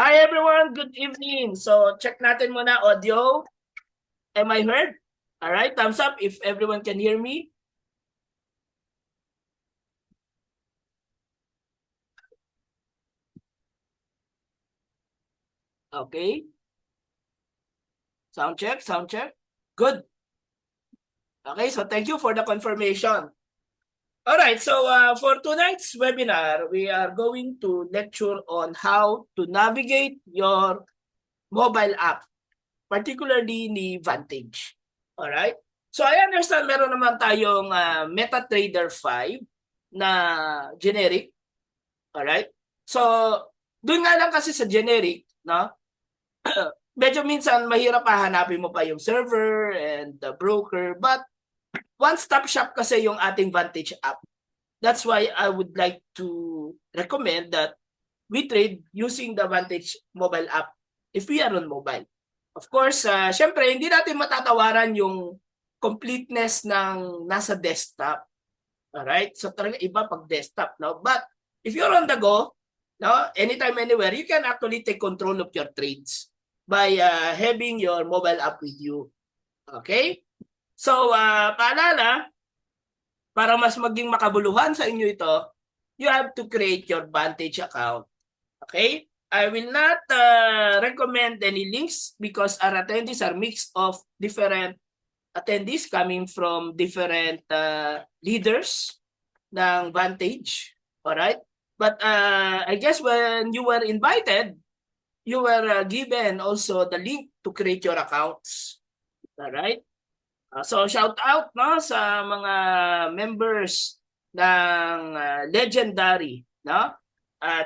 Hi everyone, good evening. So check natin muna audio. Am I heard? All right, thumbs up if everyone can hear me. Okay. Sound check, sound check. Good. Okay, so thank you for the confirmation. All right, so for tonight's webinar, we are going to lecture on how to navigate your mobile app, particularly ni Vantage. All right? So I understand meron naman tayong MetaTrader 5 na generic. All right? So doon nga lang kasi sa generic, no? Medyo minsan mahirap hahanapin mo pa yung server and the broker, but one-stop shop kasi yung ating Vantage app. That's why I would like to recommend that we trade using the Vantage mobile app if we are on mobile. Of course, syempre, hindi natin matatawaran yung completeness ng nasa desktop. Alright? So talaga iba pag desktop. No? But if you're on the go, no, anytime, anywhere, you can actually take control of your trades by having your mobile app with you. Okay? So, paalala, para mas maging makabuluhan sa inyo ito, you have to create your Vantage account. Okay? I will not recommend any links because our attendees are mixed of different attendees coming from different leaders ng Vantage. Alright? But I guess when you were invited, you were given also the link to create your accounts. Alright? So shout out no sa mga members ng Legendary no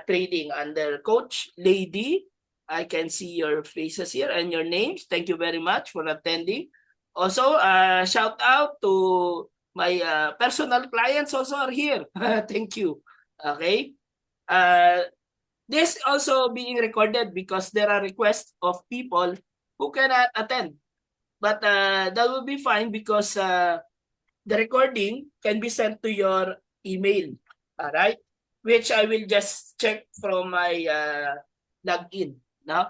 trading under Coach Lady. I can see your faces here and your names. Thank you very much for attending. Also, shout out to my personal clients also are here. Thank you. Okay. Uh, this also being recorded because there are requests of people who cannot attend. But that will be fine because the recording can be sent to your email. All right? Which I will just check from my login. No?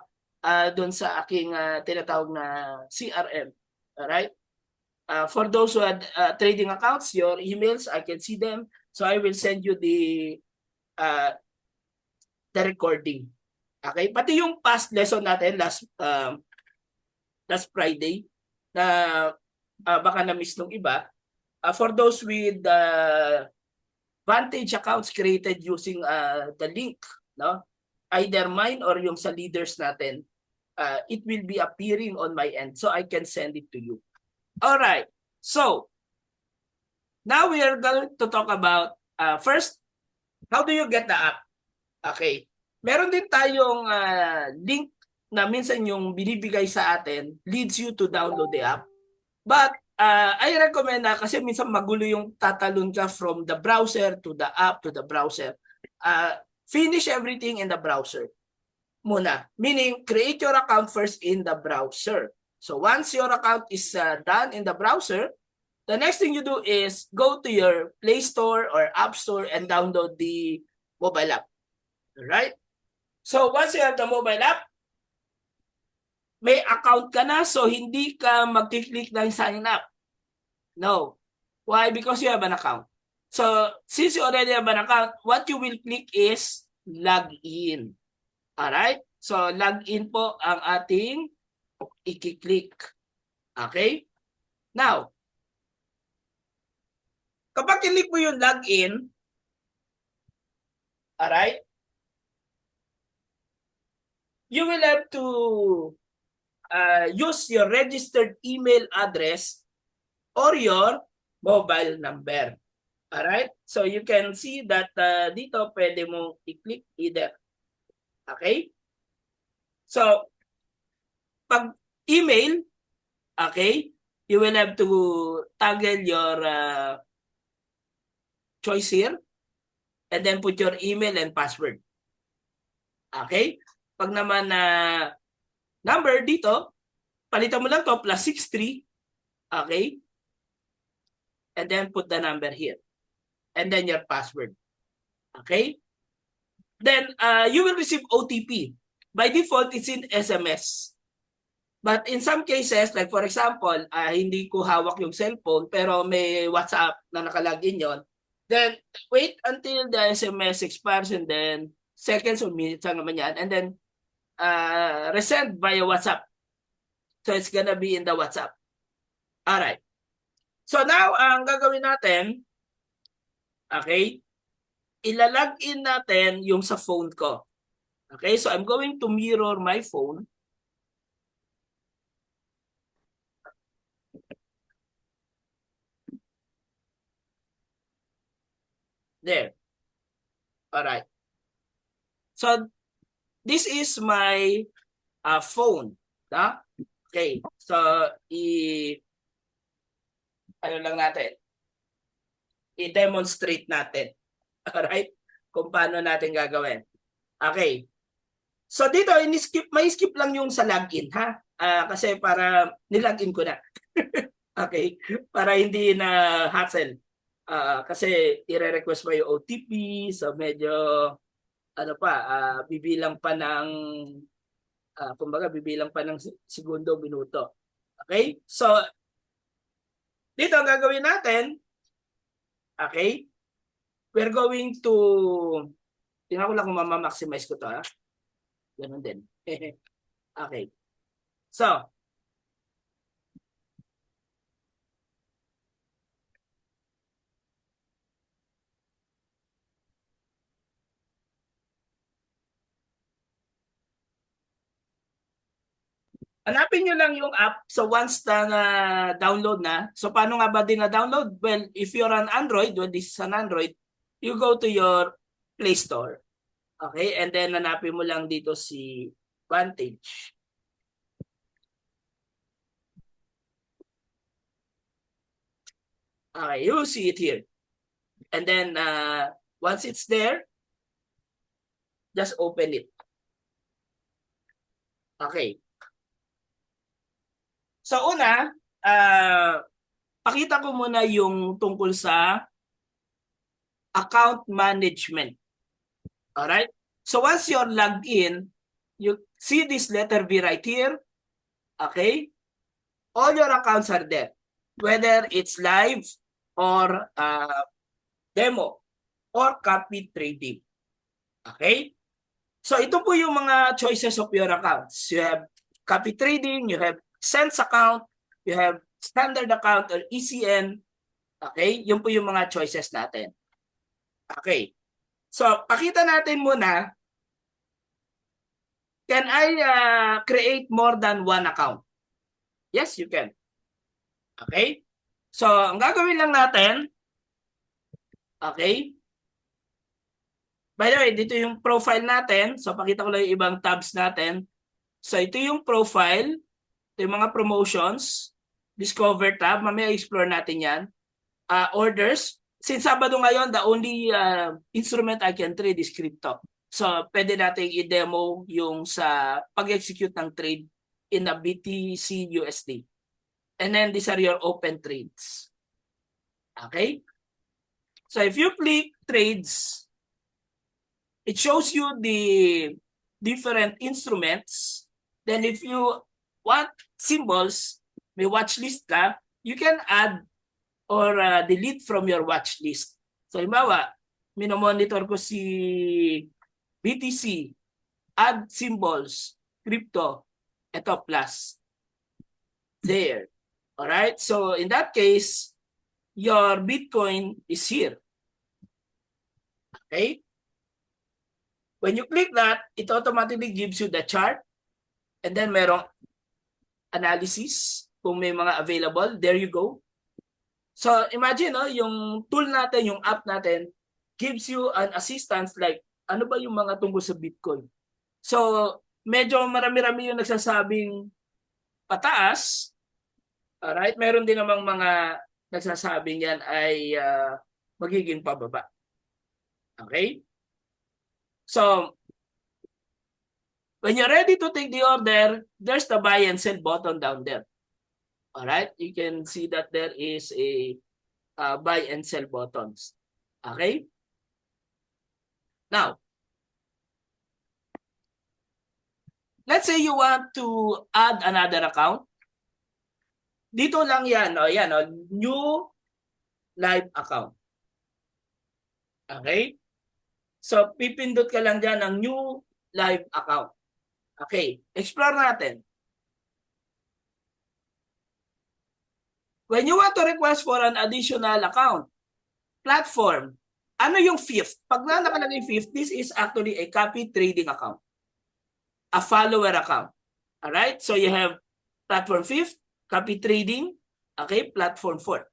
Doon sa aking tinatawag na CRM. All right? For those who had trading accounts, your emails, I can see them. So I will send you uh, the recording. Okay? Pati yung past lesson natin last Friday na baka na-miss nung iba. For those with Vantage accounts created using the link, no? Either mine or yung sa leaders natin, it will be appearing on my end so I can send it to you. All right. So, now we are going to talk about first, how do you get the app? Okay. Meron din tayong link na minsan yung binibigay sa atin leads you to download the app. But I recommend na kasi minsan magulo yung tatalon ka from the browser to the app to the browser. Finish everything in the browser muna. Meaning, create your account first in the browser. So once your account is done in the browser, the next thing you do is go to your Play Store or App Store and download the mobile app. Alright? So once you have the mobile app, may account ka na so hindi ka mag-click ng sign up. No. Why? Because you have an account. So since you already have an account, what you will click is log in. Alright? So log in po ang ating i-click. Okay? Now, kapag click mo yung log in, alright? You will have to use your registered email address or your mobile number. Alright? So you can see that dito pwede mong i-click either. Okay? So, pag email, okay, you will have to toggle your choice here and then put your email and password. Okay? Pag naman number dito, palitan mo lang to plus 63. Okay? And then put the number here. And then your password. Okay? Then you will receive OTP. by default, it's in SMS. But in some cases, like for example, hindi ko hawak yung cellphone pero may WhatsApp na nakalagin yon, then wait until the SMS expires and then seconds or minutes lang naman yan, and then resend via WhatsApp. So it's gonna be in the WhatsApp. Alright. So now, ang gagawin natin, okay, ilalog in natin yung sa phone ko. Okay, so I'm going to mirror my phone. There. Alright. So this is my phone. Okay. So ano lang natin, i-demonstrate natin. Alright? Kung paano natin gagawin. Okay. So dito, may skip lang yung sa login, ha? Kasi para nilogin ko na. Okay? Para hindi na hassle. Kasi i-request mo yung OTP, so medyo ano pa, bibilang pa ng kumbaga bibilang pa ng segundo, minuto. Okay? So dito ang gagawin natin, okay? We're going to, tingnan ko lang kung mama-maximize ko to, ha? Ganun din. Okay. So, hanapin nyo lang yung app. So once na download na, so paano nga ba din na-download? Well, if you're on Android, when this is an Android, you go to your Play Store. Okay? And then hanapin mo lang dito si Vantage. Okay, you see it here. And then once it's there, just open it. Okay. So una, pakita ko muna yung tungkol sa account management. Alright? So once you're logged in, you see this letter V right here. Okay? All your accounts are there. Whether it's live or demo or copy trading. Okay? So ito po yung mga choices of your accounts. You have copy trading, you have cents account, you have standard account or ECN. Okay? Yun po yung mga choices natin. Okay. So, pakita natin muna, can I create more than one account? Yes, you can. Okay? So, ang gagawin lang natin, okay? By the way, dito yung profile natin. So, pakita ko lang yung ibang tabs natin. So, ito yung profile. Ito yung mga promotions. Discover tab. Mamaya explore natin yan. Orders. Since Sabado ngayon, the only instrument I can trade is crypto. So, pwede natin i-demo yung sa pag-execute ng trade in a BTC USD. And then, these are your open trades. Okay? So, if you click trades, it shows you the different instruments. Then, if you want symbols, may watch list ka, you can add or delete from your watch list. So, halimbawa, minomonitor ko si BTC, add symbols, crypto, ito plus. There. Alright? So, in that case, your Bitcoin is here. Okay? When you click that, it automatically gives you the chart and then merong analysis kung may mga available. There you go. So imagine, no, yung tool natin, yung app natin, gives you an assistance like ano ba yung mga tungkol sa Bitcoin. So medyo marami-rami yung nagsasabing pataas. Alright? Meron din namang mga nagsasabing yan ay magiging pababa. Okay? So when you're ready to take the order, there's the buy and sell button down there. Alright, you can see that there is a buy and sell buttons. Okay? Now, Let's say you want to add another account. Dito lang yan, o yan, o, new live account. Okay? So, pipindot ka lang dyan ng new live account. Okay, explore natin. When you want to request for an additional account, platform, ano yung fifth? Pag nakalagay fifth, this is actually a copy trading account. A follower account. Alright? So you have platform fifth, copy trading, okay, platform fourth.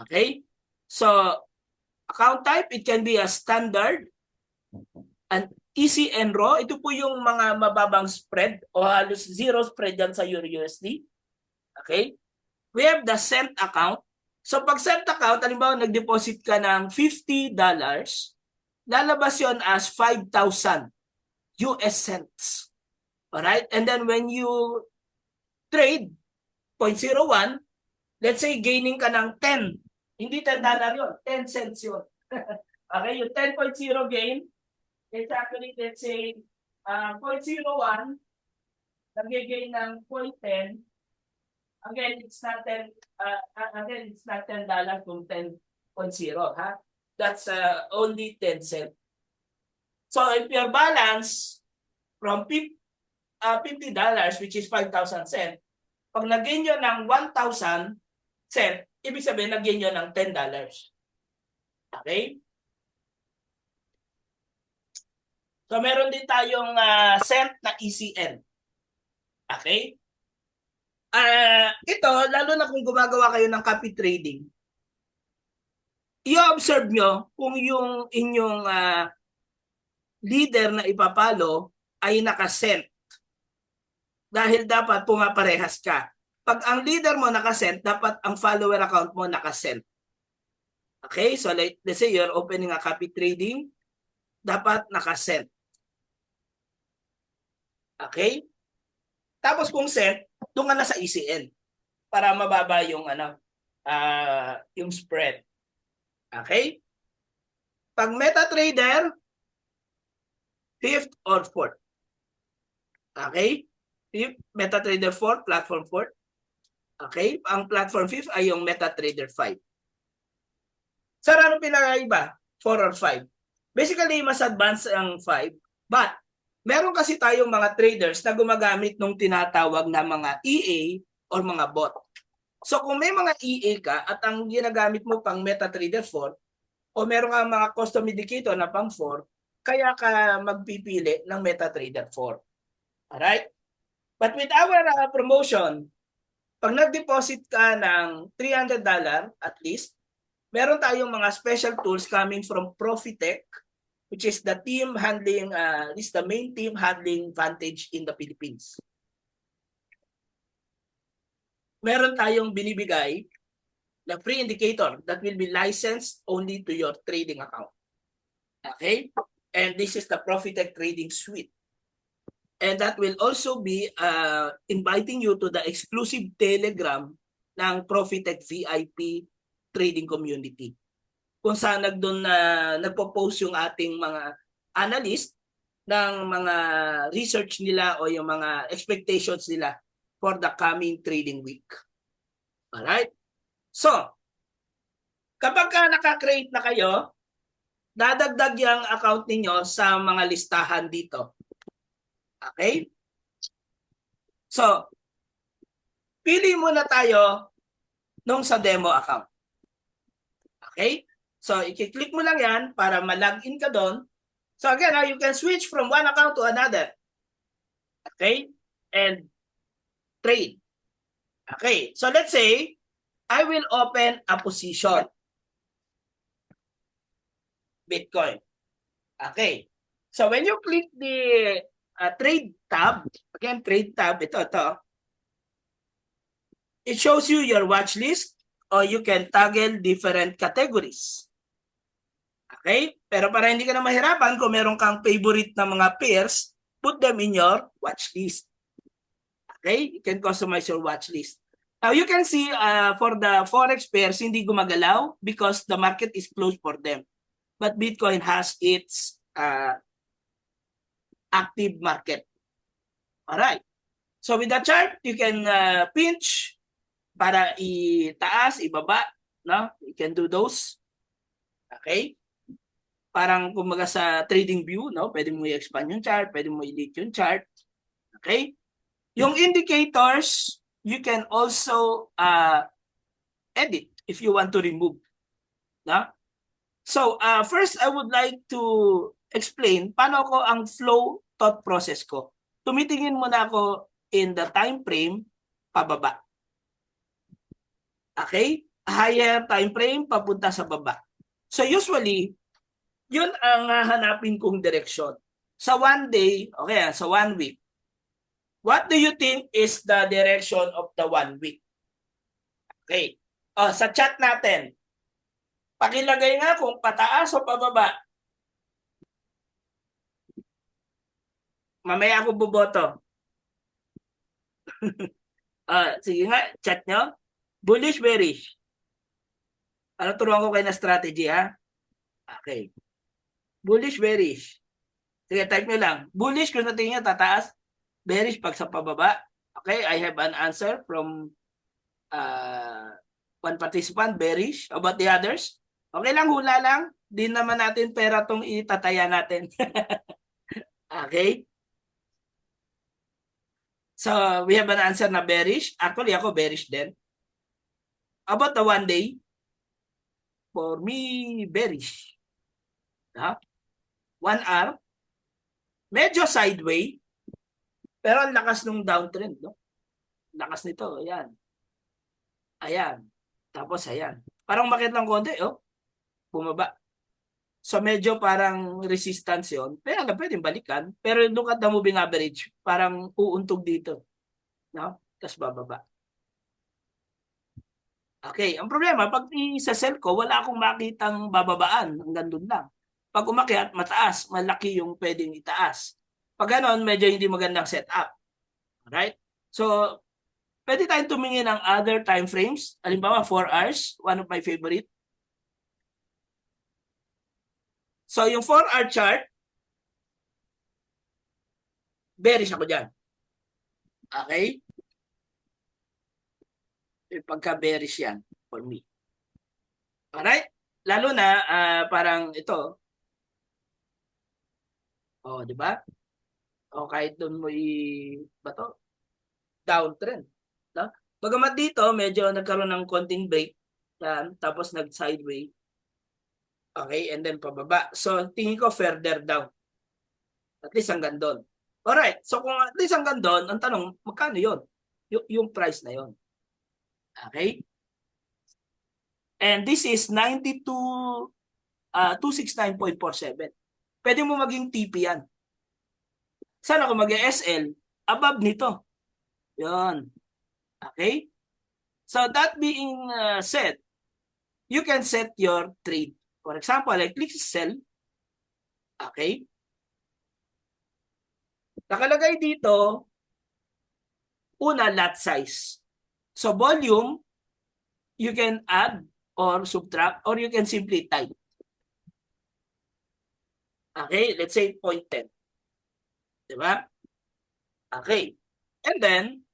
Okay? So, account type, it can be a standard, an easy and raw. Ito po yung mga mababang spread o halos zero spread yan sa EURUSD. Okay? We have the sent account. So pag sent account, halimbawa nag-deposit ka ng $50, lalabas yon as 5,000 US cents. Alright? And then when you trade 0.01, let's say gaining ka ng 10. Hindi $10 yun, 10 cents yun. Okay, yung 10.0 gain, it's actually, let's say, 0.01, nag-gain ng 0.10. Again, it's not 10. Again, it's not $10 kung 10.0, ha? That's only 10 cents. So if your balance from $50, which is 5,000 cents, pag nag-gain nyo ng 1,000 cents, ibig sabihin nag-gain nyo ng $10. Okay? So meron din tayong cent na ECN. Okay? Ito, lalo na kung gumagawa kayo ng copy trading, i-observe nyo kung yung inyong leader na ipapalo ay nakasent. Dahil dapat pumaparehas ka. Pag ang leader mo nakasent, dapat ang follower account mo nakasent. Okay? So let's say you're opening a copy trading, dapat nakasent. Okay? Tapos kung sent, doon ka na sa ECN para mababa yung yung spread. Okay? Pag MetaTrader, fifth or fourth. Okay? Fifth, MetaTrader 4, platform 4. Okay? Ang platform 5 ay yung MetaTrader 5. Sir, ano pinakaiba? 4 or 5? Basically, mas advanced ang 5. But, meron kasi tayong mga traders na gumagamit ng tinatawag na mga EA or mga bot. So kung may mga EA ka at ang ginagamit mo pang MetaTrader 4 o meron kang mga custom indicator na pang 4, kaya ka magpipili ng MetaTrader 4. Alright? But with our promotion, pag nag-deposit ka ng $300 at least, meron tayong mga special tools coming from Profitect, which is the team handling, is the main team handling Vantage in the Philippines. Meron tayong binibigay na free indicator that will be licensed only to your trading account. Okay? And this is the Profitect Trading Suite. And that will also be inviting you to the exclusive Telegram ng Profitect VIP trading community. Kung saan nagpo-post yung ating mga analyst ng mga research nila o yung mga expectations nila for the coming trading week. Alright? So, kapag ka naka-create na kayo, dadagdag yung account ninyo sa mga listahan dito. Okay? So, pili muna tayo nung sa demo account. Okay? So, i-click mo lang yan para ma-login ka doon. So, again, you can switch from one account to another. Okay? And trade. Okay. So, let's say, I will open a position. Bitcoin. Okay. So, when you click the trade tab, again, trade tab, ito. It shows you your watch list or you can toggle different categories. Okay? Pero para hindi ka na mahirapan, kung meron kang favorite na mga pairs, put them in your watch list. Okay? You can customize your watch list. Now, you can see for the Forex pairs, hindi gumagalaw because the market is closed for them. But Bitcoin has its active market. Alright. So with the chart, you can pinch para itaas, ibaba, no? You can do those. Okay? Parang kumaga sa trading view, no? Pwede mo i-expand yung chart, pwede mo i-delete yung chart. Okay? Yung indicators, you can also edit if you want to remove. No? So, first I would like to explain paano ko ang flow thought process ko. Tumitingin muna ako in the time frame pababa. Okay? Higher time frame papunta sa baba. So usually, yun ang hanapin kong direksyon. Sa one day, okay, sa 1 week, what do you think is the direction of the 1 week? Okay. Sa chat natin, pakilagay nga kung pataas o pababa. Mamaya ako boboto. Sige nga, chat nyo. Bullish, bearish. Ano turuan ko kayo na strategy, ha? Okay. Bullish, bearish. Sige, type nyo lang. Bullish kung natin nyo, tataas. Bearish pag sa pababa. Okay, I have an answer from one participant, bearish. How about the others? Okay lang, hula lang. Di naman natin pera tong itataya natin. Okay? So, we have an answer na bearish. Actually, ako bearish din. About the 1 day, for me, bearish. 1 hour, medyo sideway, pero ang lakas ng downtrend, no? Lakas nito, ayan. Ayan. Tapos, ayan. Parang makit lang konti, bumaba. So, medyo parang resistance yun. Pero pwedeng balikan. Pero look at the moving average. Parang uuntog dito. No? Tapos bababa. Okay. Ang problema, pag isa-sell ko, wala akong makitang bababaan. Hanggang doon lang. Pag umakyat, mataas. Malaki yung pwedeng itaas. Pag ganon, medyo hindi magandang setup. Alright? So, pwede tayong tumingin ng other time frames. Halimbawa, 4 hours. One of my favorite. So, yung 4-hour chart, bearish ako dyan. Okay? Pagka-bearish yan for me. Alright? Lalo na, parang ito. Di ba? Kahit doon mo bato, downtrend. No? Bagamat dito, medyo nagkaroon ng konting break. Yan, tapos nag-sideway. Okay, and then pababa. So, tingin ko further down. At least hanggang doon. Alright, so kung at least hanggang doon, ang tanong, magkano yun? Yung price na yun. Okay? And this is 269.47. Pwede mo maging TP yan. Sana kung mag-SL, above nito. Yun. Okay? So that being said, you can set your trade. For example, I click sell. Okay? Nakalagay dito, una, lot size. So volume, you can add or subtract or you can simply type. Okay? Let's say 0.10. Diba? Okay. And then,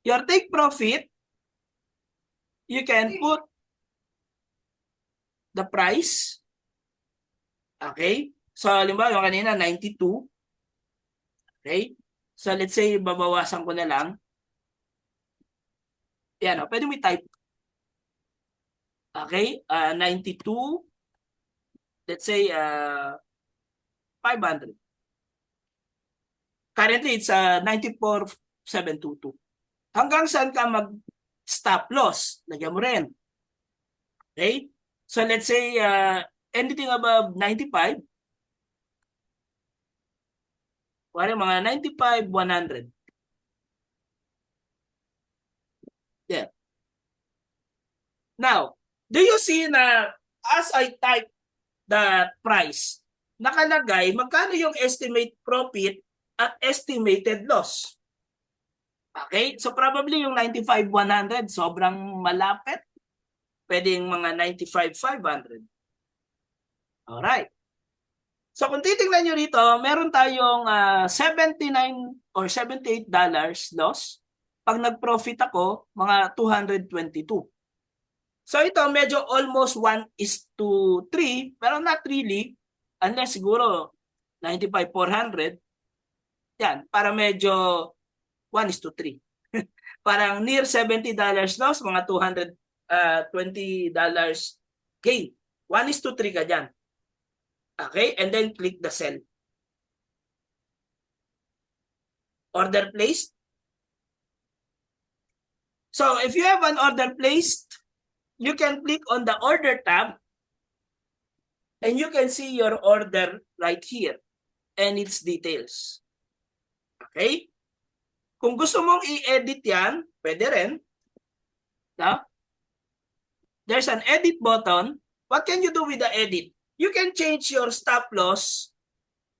your take profit, you can put the price. Okay? So, halimbawa, yung kanina, 92. Okay? So, let's say, babawasan ko na lang. Yan, pwede mo type. Okay? 92. Let's say, 500. Currently, it's 94,722. Hanggang saan ka mag-stop loss? Lagyan mo rin. Okay? So, let's say, anything above 95, wala mga 95, 100. There. Now, do you see na as I type the price, nakalagay magkano yung estimate profit at estimated loss? Okay? So, probably yung 95, 100, sobrang malapit. Pwedeng mga 95, 500. Alright. So kung titingnan nyo rito, meron tayong 79 or $78 loss. Pag nag-profit ako, mga 222. So ito medyo almost 1:3, pero not really, unless siguro 95-400. Yan, para medyo 1:3. Parang near $70 loss, mga $220 gain. 1:3 ka dyan. Okay, and then click the sell. Order placed. So if you have an order placed, you can click on the order tab and you can see your order right here and its details. Okay? Kung gusto mong i-edit yan, pwede rin. No? There's an edit button. What can you do with the edit? You can change your stop loss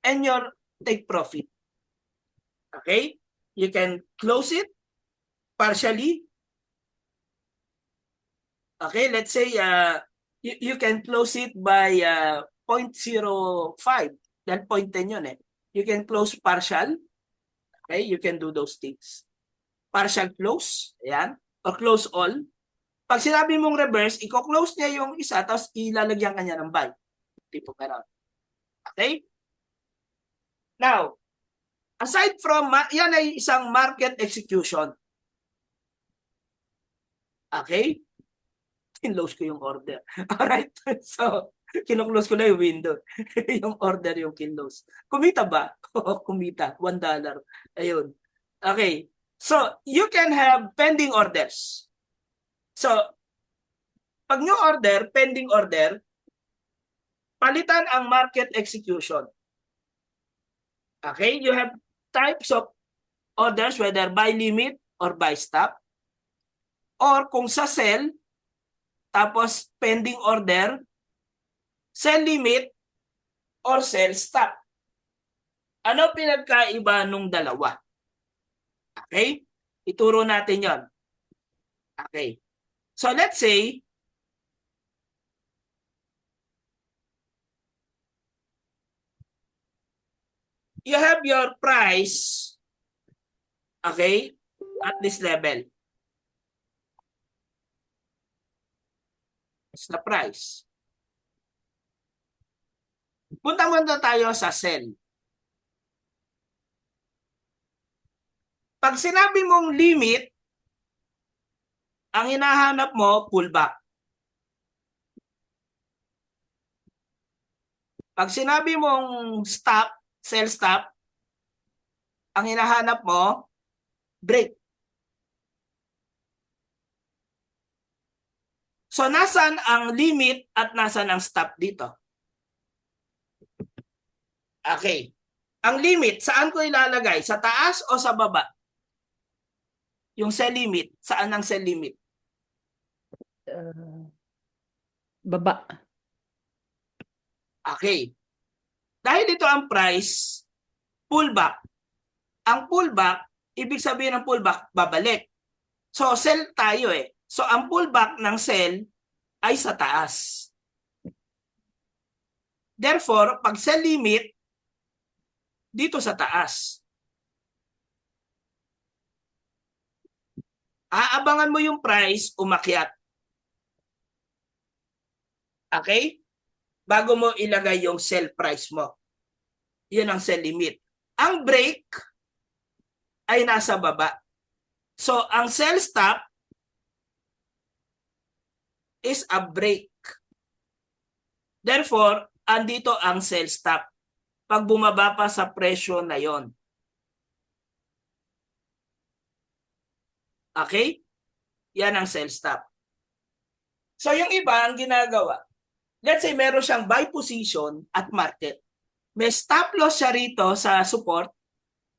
and your take profit. Okay? You can close it partially. Okay, let's say you can close it by 0.05. Dahil 0.10 yun eh. You can close partial. Okay, you can do those things. Partial close, ayan, or close all. Pag sinabi mong reverse, i-close niya yung isa, tapos ilalagyan kanya ng buy. Tipo gano'n. Okay? Now, aside from, yan ay isang market execution. Okay? Kinlose ko yung order. Alright? So, kinuklose ko na yung window. Yung order yung kinlose. Kumita ba? Oo, kumita. $1. Ayun. Okay. So, you can have pending orders. So, pag new order, pending order, palitan ang market execution. Okay? You have types of orders, whether buy limit or buy stop. Or kung sa sell, tapos pending order, sell limit, or sell stop. Ano pinagkaiba nung dalawa? Okay? Ituro natin yon. Okay. So let's say, you have your price, okay, at this level. It's the price. Punta muna tayo sa sell. Pag sinabi mong limit, ang hinahanap mo, pullback. Pag sinabi mong stop, sell stop, ang hinahanap mo, break. So, nasan ang limit at nasan ang stop dito? Okay. Ang limit, saan ko ilalagay? Sa taas o sa baba? Yung sell limit, saan ang sell limit? Baba. Okay. Dahil ito ang price, pullback. Ang pullback, ibig sabihin ng pullback, babalik. So, sell tayo eh. So, ang pullback ng sell ay sa taas. Therefore, pag sell limit, dito sa taas. Aabangan mo yung price, umakyat. Okay? Bago mo ilagay yung sell price mo. Yun ang sell limit. Ang break ay nasa baba. So, ang sell stop is a break. Therefore, andito ang sell stop. Pag bumaba pa sa presyo na yon. Okay? Yan ang sell stop. So, yung iba ang ginagawa, let's say meron siyang buy position at market. May stop loss siya rito sa support,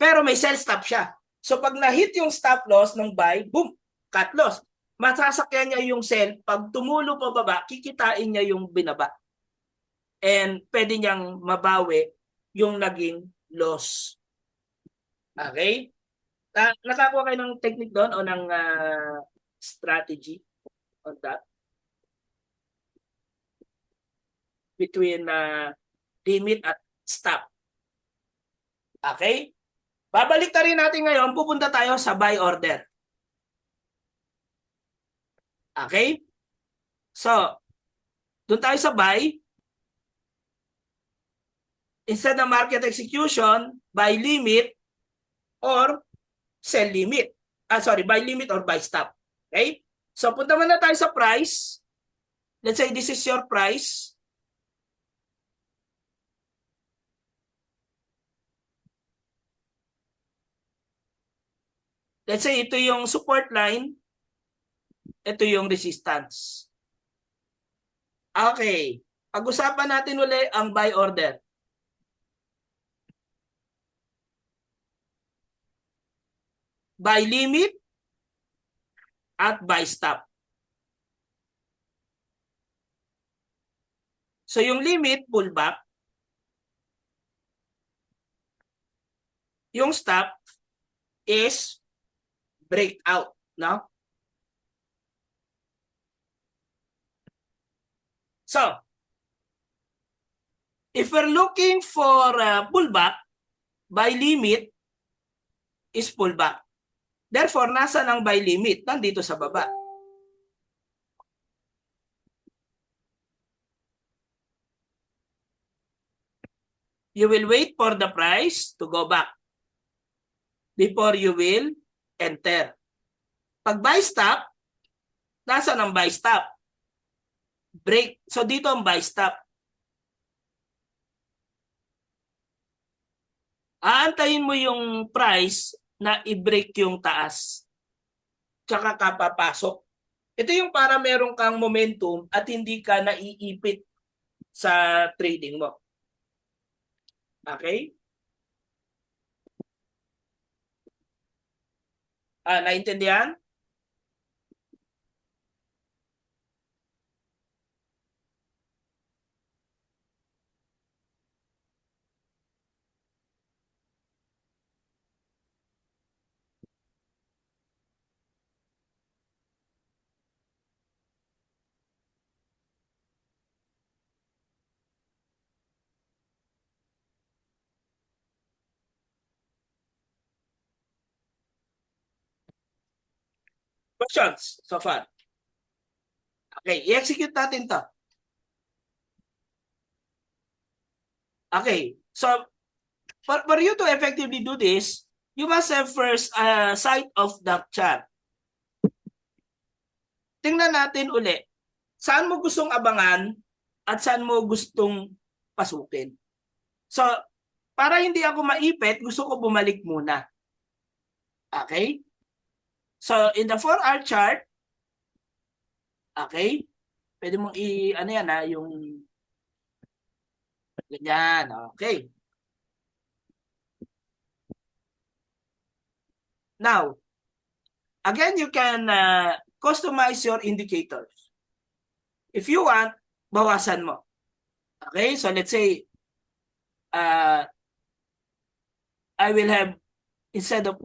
pero may sell stop siya. So, pag na-hit yung stop loss ng buy, boom, cut loss. Masasakyan niya yung sell. Pag tumulo pa baba, kikitain niya yung binaba. And pwede niyang mabawi yung naging loss. Okay? Nakakuha kayo ng technique doon o ng strategy on that? Between limit at stop. Okay? Babalik na rin natin ngayon, pupunta tayo sa buy order. Okay? So, doon tayo sa buy. Instead ng market execution, buy limit or sell limit. Buy limit or buy stop. Okay? So, punta muna tayo sa price. Let's say this is your price. Let's say ito yung support line. Ito yung resistance. Okay. Pag-usapan natin uli ang buy order. Buy limit at buy stop. So yung limit, pullback. Yung stop is breakout, no? So, if we're looking for pullback, buy limit is pullback. Therefore, nasa ng buy limit? Nandito sa baba. You will wait for the price to go back before you will enter. Pag buy stop, nasa ng buy stop? Break. So dito ang buy stop. Aantayin mo yung price na i-break yung taas. Tsaka ka papasok. Ito yung para meron kang momentum at hindi ka naiipit sa trading mo. Okay? Naintindihan? Questions so far? Okay, i-execute natin to. Okay, so for you to effectively do this, you must have first sight of the chart. Tingnan natin uli, saan mo gustong abangan at saan mo gustong pasukin. So, para hindi ako maipit, gusto ko bumalik muna. Okay? So, in the 4-hour chart, okay, pwede mong ano yan yung ganyan, okay. Now, again, you can customize your indicators. If you want, bawasan mo. Okay, so let's say, I will have, instead of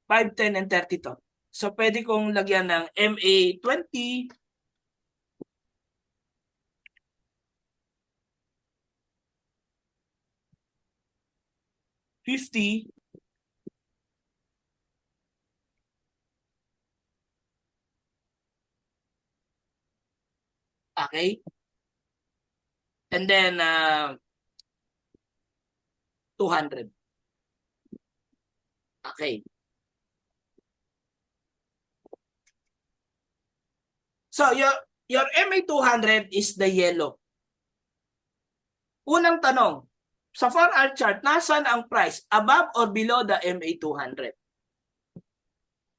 5, 10, and 30 to. So, pwede kong lagyan ng MA20, 50, okay? And then, 200. Okay. So, your MA200 is the yellow. Unang tanong, sa 4-hour chart, nasan ang price? Above or below the MA200?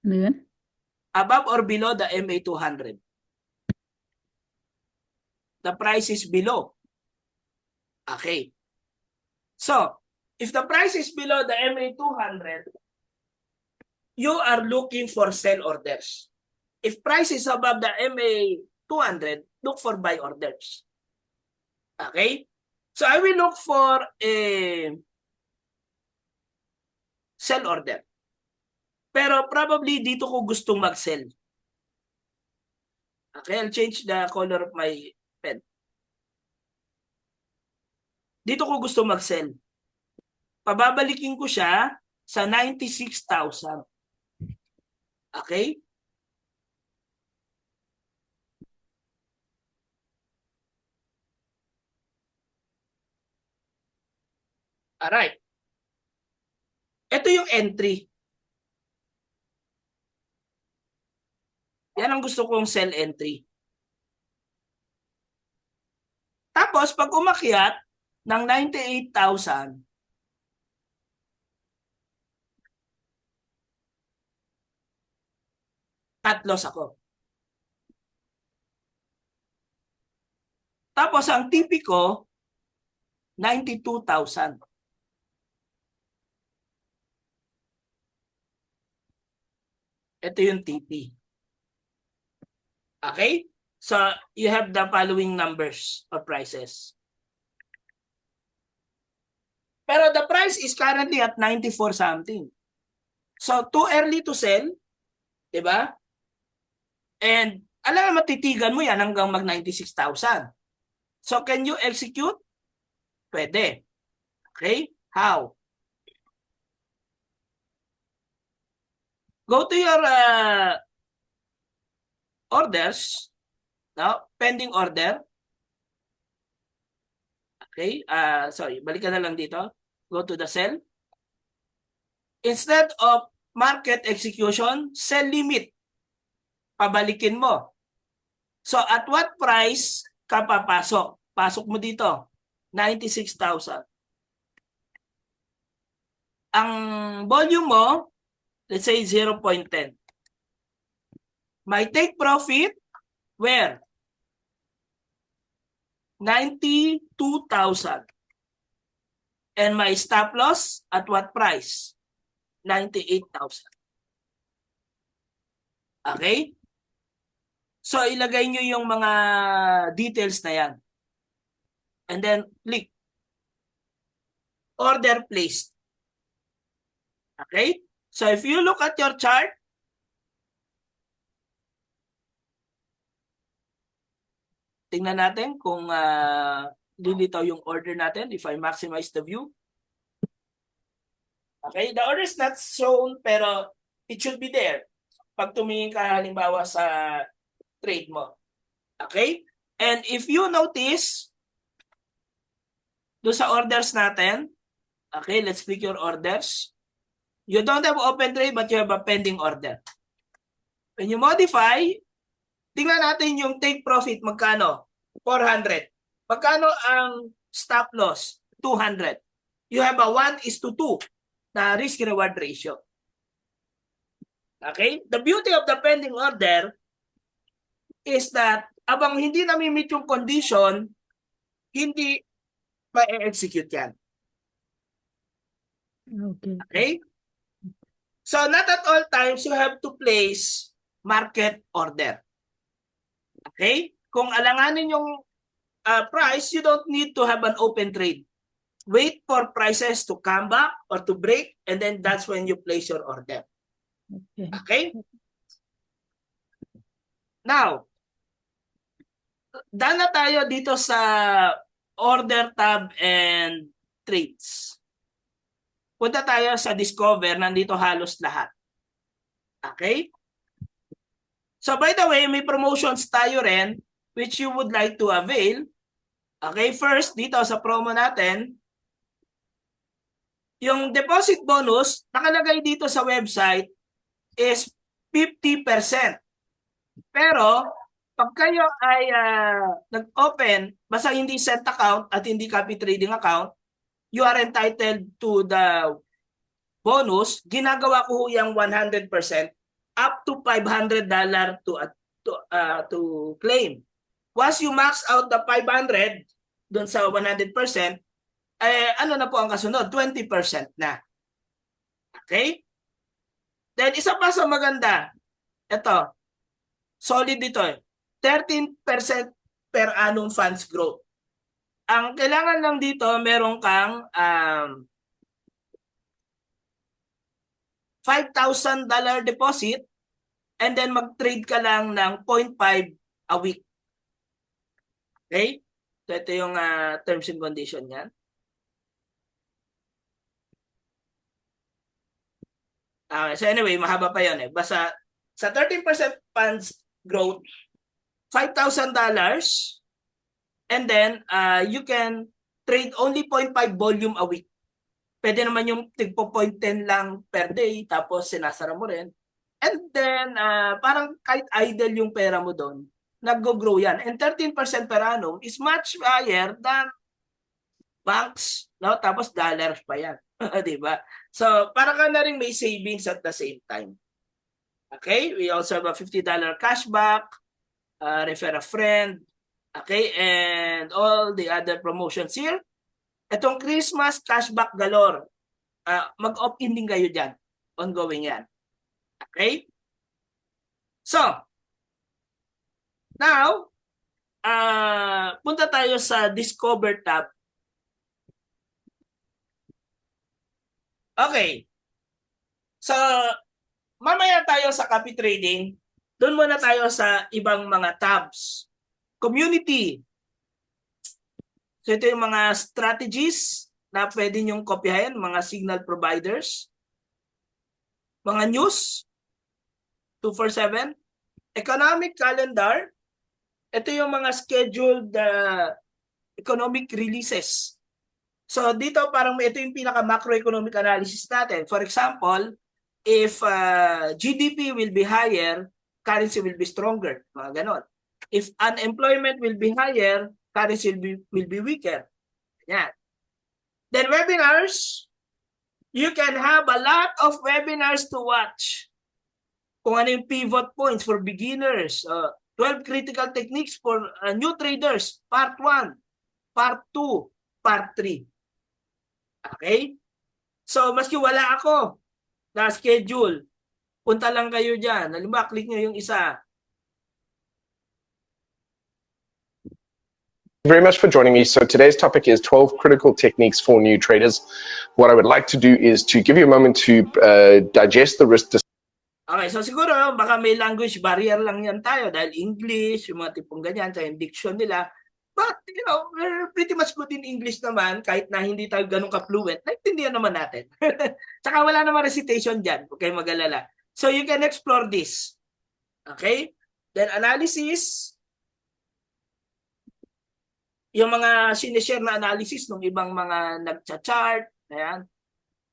Ano yun? Above or below the MA200? The price is below. Okay. So, if the price is below the MA200, you are looking for sell orders. If price is above the MA200, look for buy orders. Okay? So, I will look for a sell order. Pero probably dito ko gustong mag-sell. Okay, I'll change the color of my pen. dito ko gusto mag-sell. Pababalikin ko siya sa 96,000. Okay? Alright. Ito yung entry. Yan ang gusto kong sell entry. Tapos, pag umakyat ng 98,000, cut loss ako. Tapos, ang TP ko, 92,000. Ito yung TP. Okay? So, you have the following numbers of prices. Pero the price is currently at 94 something. So, too early to sell. Diba? And, alam na matitigan mo yan hanggang mag 96,000. So, can you execute? Pwede. Okay? How? Go to your orders. Now, pending order. Okay? Sorry, balikan na lang dito. Go to the sell. Instead of market execution, sell limit. Pabalikin mo. So, at what price ka papasok? Pasok mo dito. 96,000. Ang volume mo, let's say 0.10. My take profit, where? 92,000. And my stop loss, at what price? 98,000. Okay? So, ilagay nyo yung mga details na yan. And then, click. Order placed. Okay? So, if you look at your chart, tingnan natin kung lilitaw yung order natin if I maximize the view. Okay? The order is not shown, pero it should be there. Pag tumingin ka halimbawa sa trade mo. Okay? And if you notice, do sa orders natin, okay, let's click your orders. You don't have open trade but you have a pending order. When you modify, tingnan natin yung take profit, magkano? 400. Magkano ang stop loss? 200. You have a 1:2 na risk-reward ratio. Okay? The beauty of the pending order is that abang hindi nami-meet yung condition, hindi ma-execute yan. Okay. Okay? So, not at all times you have to place market order. Okay? Kung alanganin yung price, you don't need to have an open trade. Wait for prices to come back or to break, and then that's when you place your order. Okay. Okay? Now, daan na tayo dito sa order tab and trades. Punta tayo sa discover, nandito halos lahat. Okay? So by the way, may promotions tayo rin which you would like to avail. Okay, first dito sa promo natin, yung deposit bonus nakalagay dito sa website is 50%. Pero pag kayo ay nag-open, basta hindi set account at hindi copy trading account, you are entitled to the bonus. Ginagawa ko yung 100% up to $500 to claim. Once you max out the 500 dun sa 100%, ano na po ang kasunod? 20% na. Okay? Then isa pa sa maganda, ito, solid dito 13% per annum funds growth. Ang kailangan lang dito, meron kang $5,000 deposit and then mag-trade ka lang ng 0.5 a week. Okay? So ito yung terms and condition niyan. So anyway, mahaba pa yun eh. Basta sa 13% funds growth, $5,000 and then you can trade only 0.5 volume a week. Pwede naman yung tigpo 0.10 lang per day tapos sinasara mo rin. And then parang kahit idle yung pera mo doon, nag-grow yan. And 13% per annum is much higher than banks, no? Tapos dollars pa yan. Di ba? So, para ka na rin may savings at the same time. Okay? We also have a $50 cashback, refer a friend, okay? And all the other promotions here. Itong Christmas cashback galore. Mag-opt-in din kayo dyan. Ongoing yan. Okay? So, now, punta tayo sa Discover tab. Okay. So, mamaya tayo sa copy trading. Doon muna tayo sa ibang mga tabs. Community. So, ito yung mga strategies na pwede nyong kopyahin, mga signal providers. Mga news, 247. Economic calendar. Ito yung mga scheduled economic releases. So dito parang ito yung pinaka macroeconomic analysis natin. For example, if GDP will be higher, currency will be stronger. Mga ganon. If unemployment will be higher, currency will be weaker. Yan. Then webinars, you can have a lot of webinars to watch. Kung ano yung pivot points for beginners, 12 critical techniques for new traders, part 1, part 2, part 3. Okay? So, maski wala ako na schedule, punta lang kayo dyan. Halimbawa, click nyo yung isa. Very much for joining me. So today's topic is 12 critical techniques for new traders. What I would like to do is to give you a moment to digest the risk. Okay, so siguro baka may language barrier lang yan tayo dahil English, yung mga tipong ganyan, sa diction nila. But, you know, we're pretty much good in English naman kahit na hindi tayo ganun ka-fluent. Naintindihan naman natin. Tsaka wala naman recitation dyan. Huwag kayong mag-alala. So you can explore this. Okay? Then analysis. Yung mga sinishare na analysis ng ibang mga nagcha-chart. Ayan.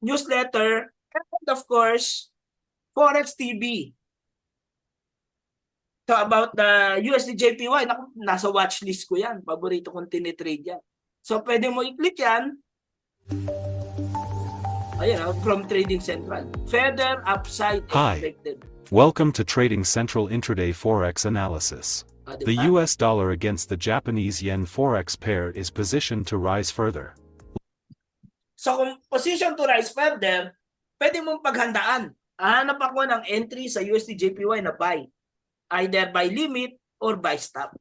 Newsletter. And of course, Forex TV. So about the USD JPY, nasa watchlist ko yan. Paborito kong tinitrade yan. So pwede mo i-click yan. Ayan, from Trading Central. Further upside expected. Welcome to Trading Central Intraday Forex Analysis. Diba? The US dollar against the Japanese yen Forex pair is positioned to rise further. So kung position to rise further, pwede mong paghandaan. Hanap ako ng entry sa USD JPY na buy. Either by limit or by stop.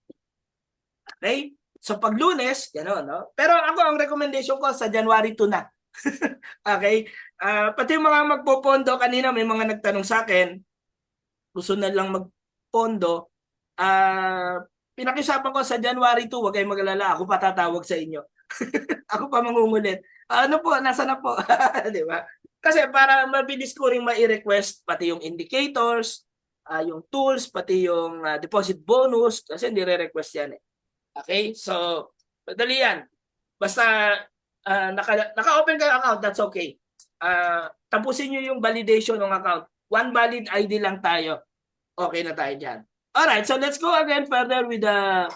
Okay? So pag Lunes, gano'n, no? Pero ako ang recommendation ko sa January 2 na. Okay? Pati yung mga magpopondo, kanina may mga nagtanong sa akin, gusto na lang magpondo, pinakiusapan ko sa January 2, huwag kayong mag-alala, ako pa tatawag sa inyo. Ako pa mangungulit. Ano po, nasa na po? Di ba? Kasi para mabilis ko rin ma-request pati yung indicators, yung tools, pati yung deposit bonus, kasi nire-request yan eh. Okay? So, madali yan. Basta naka-open kayo account, that's okay. Tapusin nyo yung validation ng account. One valid ID lang tayo. Okay na tayo dyan. Alright, so let's go again further with the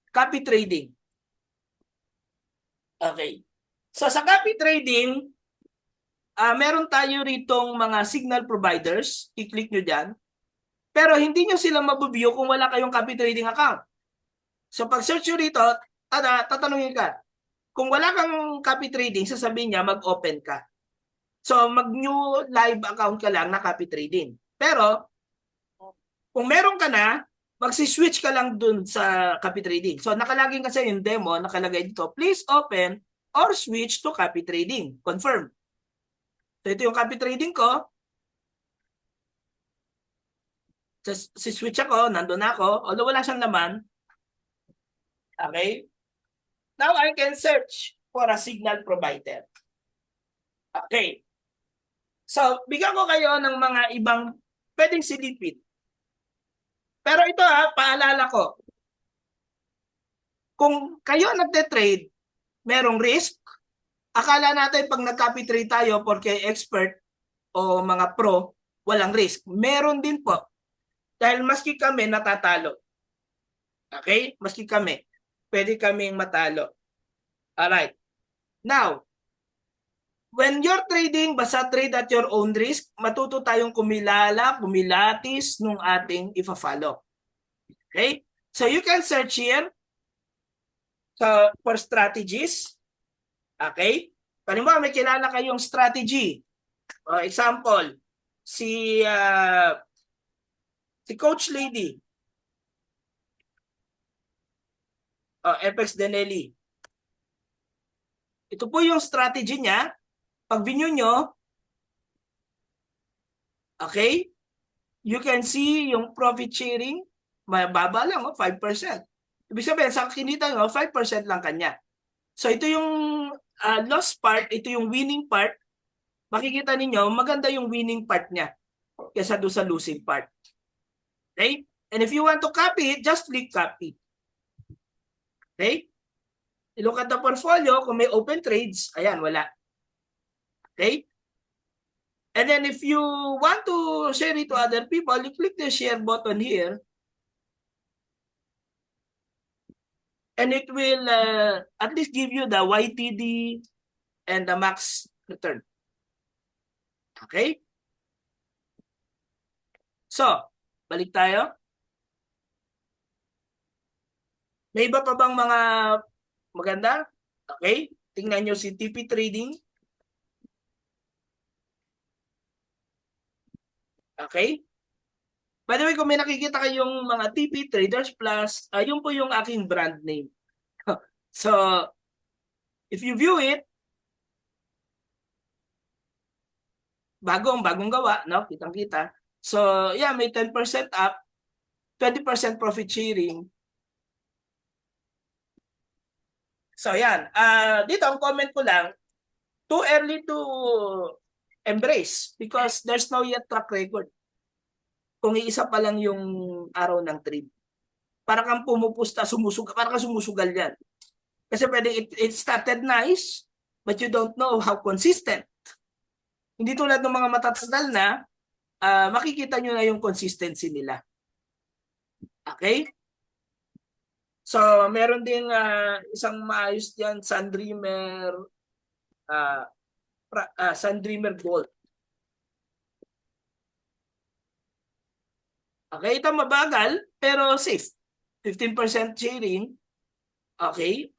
copy trading. Okay. So sa copy trading, meron tayo ritong mga signal providers. I-click nyo dyan. Pero hindi nyo sila mabubview kung wala kayong copy trading account. So pag search nyo rito, tatanungin ka. Kung wala kang copy trading, sasabihin niya mag-open ka. So mag-new live account ka lang na copy trading. Pero kung meron ka na, magsi-switch ka lang dun sa copy trading. So nakalagay kasi yung demo, nakalagay dito, please open or switch to copy trading. Confirm. So ito yung copy trading ko. Si-switch ako, nandun ako, although wala siyang laman. Okay? Now I can search for a signal provider. Okay. So, bigyan ko kayo ng mga ibang pwedeng silipin. Pero ito paalala ko. Kung kayo nagte-trade, merong risk. Akala natin pag nag-copy trade tayo porque expert o mga pro, walang risk. Meron din po. Dahil maski kami natatalo. Okay? Maski kami. Pwede kaming matalo. Alright. Now, when you're trading, basta trade at your own risk, matuto tayong kumilatis nung ating ifa-follow. Okay? So you can search here for strategies. Okay? Palimbawa, may kilala kayong strategy. Example, si Coach Lady. FX Denelli. Ito po yung strategy niya. Pag view nyo, okay, you can see yung profit sharing, mababa lang, 5%. Ibig sabihin, sa kinita nyo, 5% lang kanya. So ito yung loss part, ito yung winning part. Makikita ninyo, maganda yung winning part niya kaysa doon sa losing part. Okay? And if you want to copy it, just click copy. Okay? Look at the portfolio, kung may open trades, ayan, wala. Okay? And then if you want to share it to other people, you click the share button here. And it will at least give you the YTD and the max return. Okay? So, balik tayo. May iba pa bang mga maganda? Okay? Tingnan nyo si TP Trading. Okay? By the way, kung may nakikita kayong mga TP Traders Plus, yun po yung aking brand name. So, if you view it, bagong gawa, no? Kitang-kita. So, yeah, may 10% up, 20% profit sharing. So, yan. Dito, ang comment ko lang, too early to embrace because there's no yet track record. Kung iisa pa lang yung araw ng trade. Para kang pumupusta, para kang sumusugal yan. Kasi pwede it started nice, but you don't know how consistent. Hindi tulad ng mga matatagal na, makikita nyo na yung consistency nila. Okay? So, meron din isang maayos dyan, Sundreamer Gold. Okay, ito mabagal, pero safe. 15% sharing. Okay,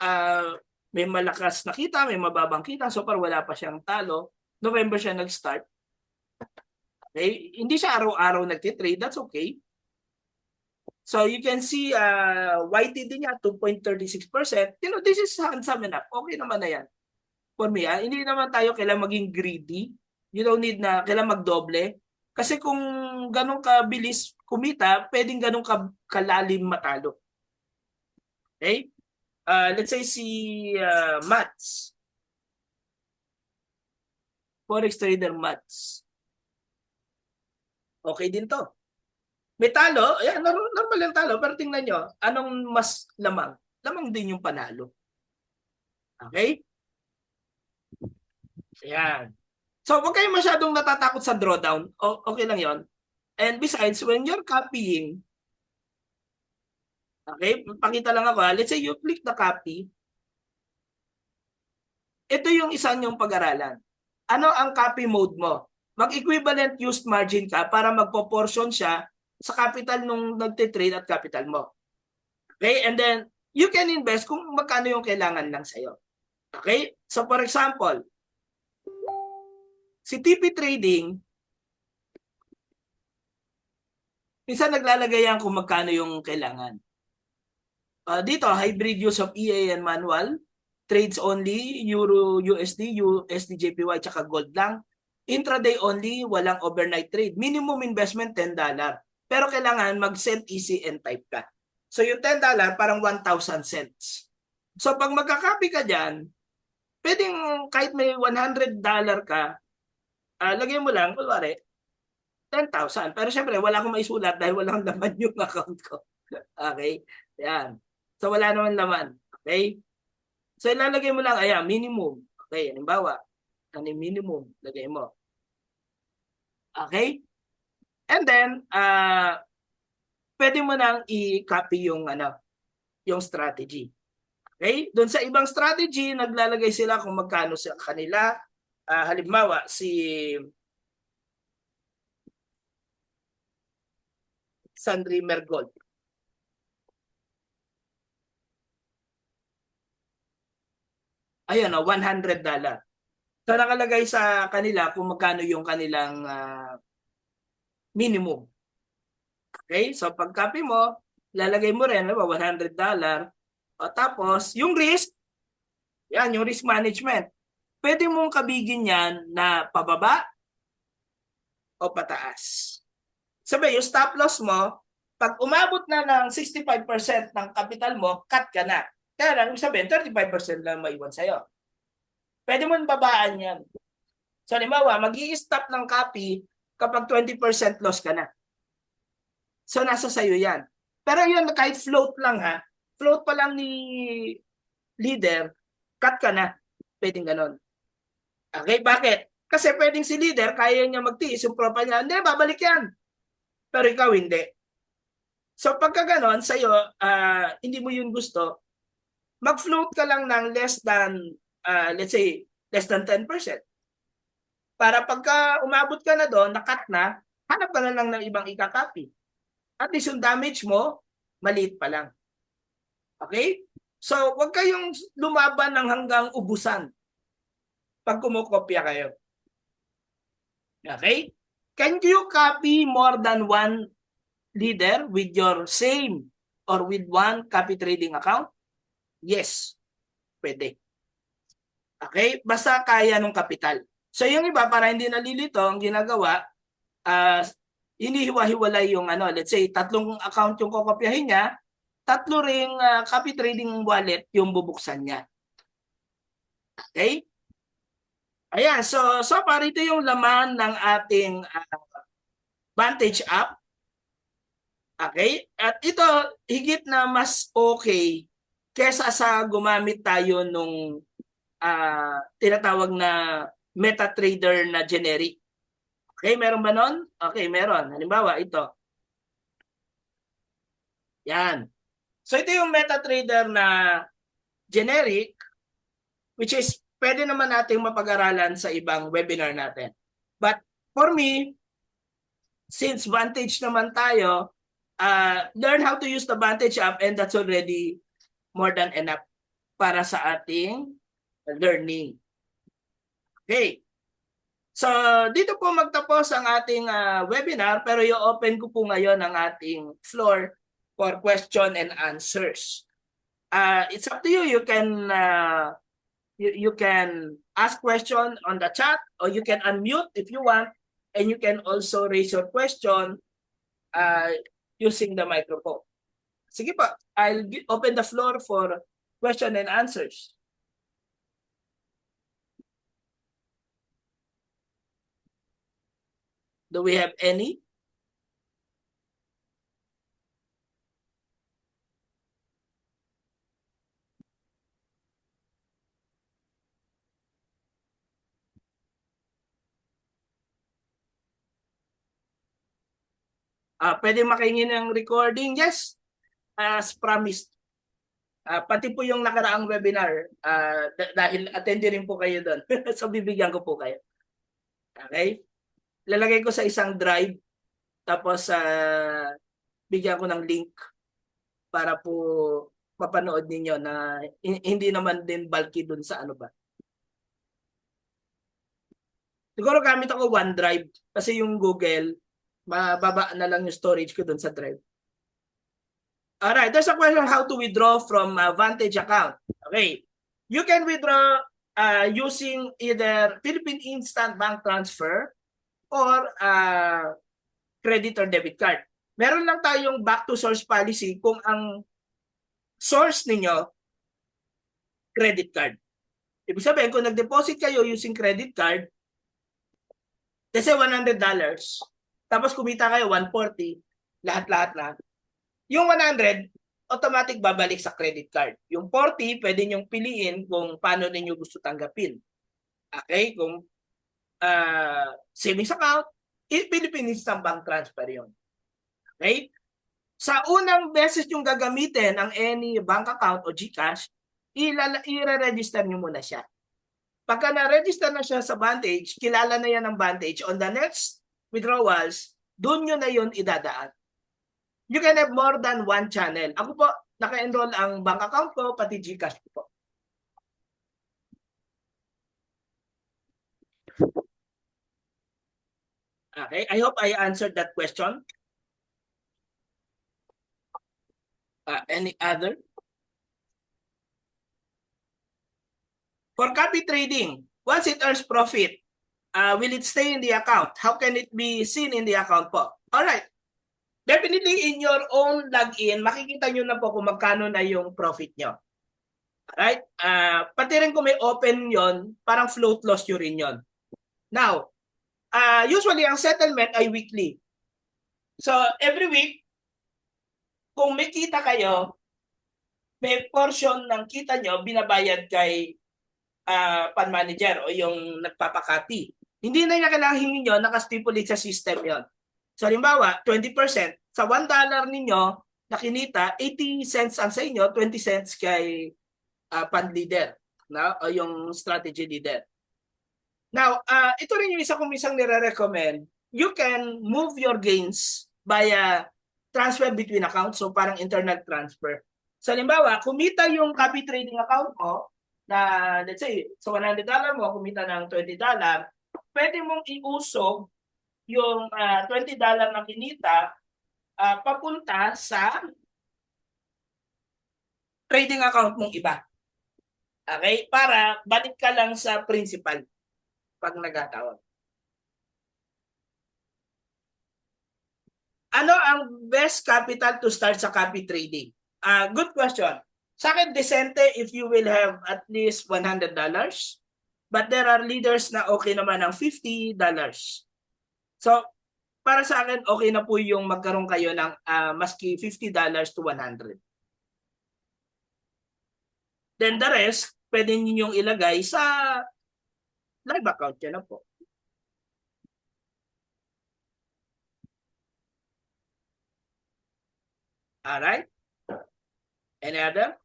may malakas na kita, may mababang kita. So far, wala pa siyang talo. November siya nag-start. Okay, hindi siya araw-araw nagtitrade. That's okay. So you can see YTD niya 2.36%. You know, this is handsome enough. Okay naman na yan. For me, hindi naman tayo kailangan maging greedy. You don't need na kailangan magdoble. Kasi kung ganun kabilis kumita, pwedeng ganun kalalim matalo. Okay? Let's say si Mats. Forex trader Mats. Okay din to. May talo, ayan, normal yung talo, pero tingnan nyo, anong mas lamang? Lamang din yung panalo. Okay? Ayan. So, huwag kayong masyadong natatakot sa drawdown. Okay lang yon. And besides, when you're copying, okay, pakita lang ako. Let's say you click the copy. Ito yung isa niyong pag-aralan. Ano ang copy mode mo? Mag-equivalent used margin ka para magpo-portion siya sa capital nung nagtitrade at capital mo. Okay? And then, you can invest kung magkano yung kailangan lang sa'yo. Okay? So, for example, si TP Trading, minsan naglalagay yan kung magkano yung kailangan. Dito, hybrid use of EA and manual, trades only, Euro, USD, USD, JPY, tsaka gold lang. Intraday only, walang overnight trade. Minimum investment, $10. Pero kailangan mag-send easy and type ka. So yung $10, parang 1,000 cents. So pag magka-copy ka dyan, pwedeng kahit may $100 ka, lagay mo lang, kunwari, 10,000. Pero syempre, wala akong maisulat dahil walang laman yung account ko. Okay? Yan. So, wala naman laman. Okay? So, ilalagay mo lang, ayan, minimum. Okay, halimbawa, ano yung minimum? Lagay mo. Okay? And then, pwede mo nang i-copy yung, yung strategy. Okay? Doon sa ibang strategy, naglalagay sila kung magkano sa kanila. Halimbawa, si Sandri Mergold. Ayun, $100. So, nakalagay sa kanila kung magkano yung kanilang minimum. Okay? So, pag copy mo, lalagay mo rin, $100. O tapos, yung risk, yan, yung risk management. Pwede mong kabigin yan na pababa o pataas. Sabi, yung stop loss mo, pag umabot na ng 65% ng capital mo, cut ka na. Kaya lang, sabihin, 35% lang maiwan sa'yo. Pwede mo babaan yan. So, halimbawa, mag-i-stop ng copy kapag 20% loss ka na. So, nasa sa'yo yan. Pero yun, kahit float lang ha, float pa lang ni leader, cut ka na. Pwedeng ganon. Okay, bakit? Kasi pwedeng si leader, kaya niya magtiis yung profile niya, hindi, babalik yan. Pero ikaw hindi. So pagka ganon, sa'yo, hindi mo yun gusto, mag-float ka lang ng less than, let's say, less than 10%. Para pagka umabot ka na doon, nakat na, hanap ka na lang ng ibang ikakopy. At least yung damage mo, maliit pa lang. Okay? So, huwag kayong lumaban ng hanggang ubusan pag kumukopya kayo. Okay? Can you copy more than one leader with your same or with one copy trading account? Yes. Pwede. Okay? Basta kaya ng kapital. So, yung iba, para hindi nalilito, ang ginagawa, hinihiwa-hiwalay yung, let's say, 3 account yung kokopyahin niya, 3 ring copy trading wallet yung bubuksan niya. Okay? Ayan, so far ito yung laman ng ating Vantage app. Okay? At ito, higit na mas okay kesa sa gumamit tayo nung tinatawag na MetaTrader na generic. Okay, meron ba nun? Okay, meron. Halimbawa, ito. Yan. So ito yung MetaTrader na generic, which is pwede naman nating mapag-aralan sa ibang webinar natin. But for me, since Vantage naman tayo, learn how to use the Vantage app and that's already more than enough para sa ating learning. Okay. So, dito po magtapos ang ating webinar, pero i-open ko po ngayon ang ating floor for question and answers. It's up to you. You can you can ask question on the chat or you can unmute if you want, and you can also raise your question using the microphone. Sige pa, I'll open the floor for question and answers. Do we have any? Pwede makingin ng recording? Yes, as promised. Pati po yung nakaraang webinar, dahil attend rin po kayo doon. So bibigyan ko po kayo. Okay? Lalagay ko sa isang drive, tapos bigyan ko ng link para po mapanood ninyo na hindi naman din bulky doon sa ano ba. Siguro gamit ako OneDrive kasi yung Google, mababa na lang yung storage ko doon sa drive. Alright, there's a question how to withdraw from Vantage account. Okay, you can withdraw using either Philippine Instant Bank Transfer or credit or debit card. Meron lang tayong back to source policy kung ang source ninyo credit card. Ibig sabihin, kung nag-deposit kayo using credit card, Let's say $100. Tapos kumita kayo 140, lahat-lahat na. Yung 100, automatic babalik sa credit card. Yung 40, pwede nyong piliin kung paano ninyo gusto tanggapin. Okay? Kung savings account, Philippine Instant Bank Transfer yun. Okay? Sa unang beses yung gagamitin ang any bank account o GCash, i-register nyo muna siya. Pagka na-register na siya sa Vantage, kilala na yan ng Vantage. On the next withdrawals, doon nyo na yun idadaan. You can have more than one channel. Ako po, naka-enroll ang bank account ko, pati GCash ko po. Okay, I hope I answered that question. Any other? For copy trading, once it earns profit, will it stay in the account? How can it be seen in the account po? Alright. Definitely in your own login, makikita nyo na po kung magkano na yung profit nyo. Alright? Pati rin kung may open yon, parang float loss nyo rin yon. Now, usually ang settlement ay weekly. So, every week, kung may kita kayo, may portion ng kita nyo binabayad kay fund manager o yung nagpapakati. Hindi na niya kailangan hingin nyo, nakastipulate sa system yon. So, halimbawa, 20%, sa $1 ninyo na kinita, 80 cents ang sa inyo, 20 cents kay fund leader, no? O yung strategy leader. Now, ito rin yung isa kong isang nire-recommend. You can move your gains via transfer between accounts, so parang internal transfer. So, halimbawa, kumita yung copy trading account mo, na let's say, sa $100 mo, kumita ng $20, pwede mong iusog yung $20 na kinita papunta sa trading account mong iba. Okay? Para balik ka lang sa principal pag nagkataon. Ano ang best capital to start sa copy trading? Good question. Sa akin, decente if you will have at least $100. But there are leaders na okay naman ng $50. So, para sa akin, okay na po yung magkaroon kayo ng maski $50 to $100. Then the rest, pwede ninyong ilagay sa live account yan na po. Alright? Any other?